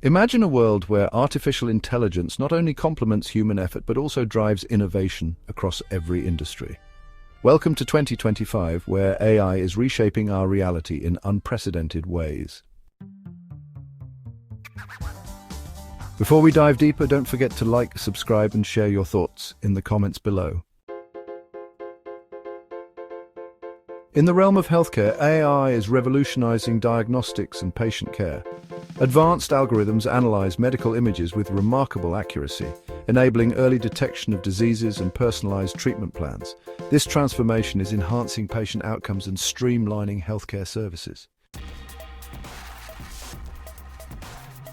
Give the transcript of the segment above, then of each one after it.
Imagine a world where artificial intelligence not only complements human effort but also drives innovation across every industry. Welcome to 2025, where AI is reshaping our reality in unprecedented ways. Before we dive deeper, don't forget to like, subscribe, and share your thoughts in the comments below. In the realm of healthcare, AI is revolutionizing diagnostics and patient care. Advanced algorithms analyze medical images with remarkable accuracy, enabling early detection of diseases and personalized treatment plans. This transformation is enhancing patient outcomes and streamlining healthcare services.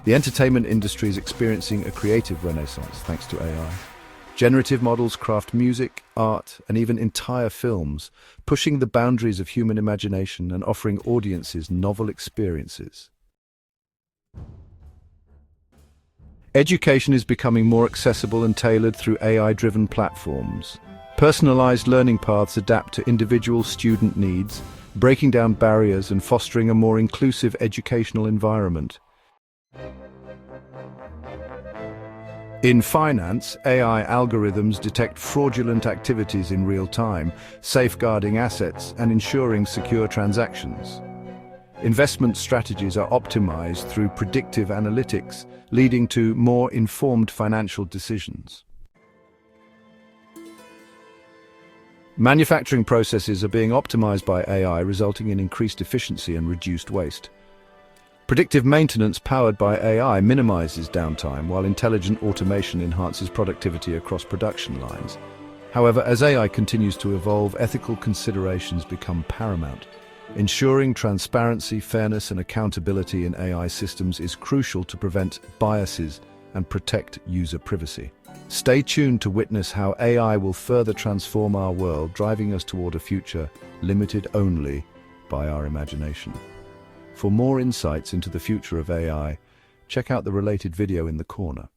The entertainment industry is experiencing a creative renaissance thanks to AI. Generative models craft music, art, and even entire films, pushing the boundaries of human imagination and offering audiences novel experiences. Education is becoming more accessible and tailored through AI-driven platforms. Personalized learning paths adapt to individual student needs, breaking down barriers and fostering a more inclusive educational environment. In finance, AI algorithms detect fraudulent activities in real time, safeguarding assets and ensuring secure transactions. Investment strategies are optimized through predictive analytics, leading to more informed financial decisions. Manufacturing processes are being optimized by AI, resulting in increased efficiency and reduced waste. Predictive maintenance powered by AI minimizes downtime, while intelligent automation enhances productivity across production lines. However, as AI continues to evolve, ethical considerations become paramount. Ensuring transparency, fairness, and accountability in AI systems is crucial to prevent biases and protect user privacy. Stay tuned to witness how AI will further transform our world, driving us toward a future limited only by our imagination. For more insights into the future of AI, check out the related video in the corner.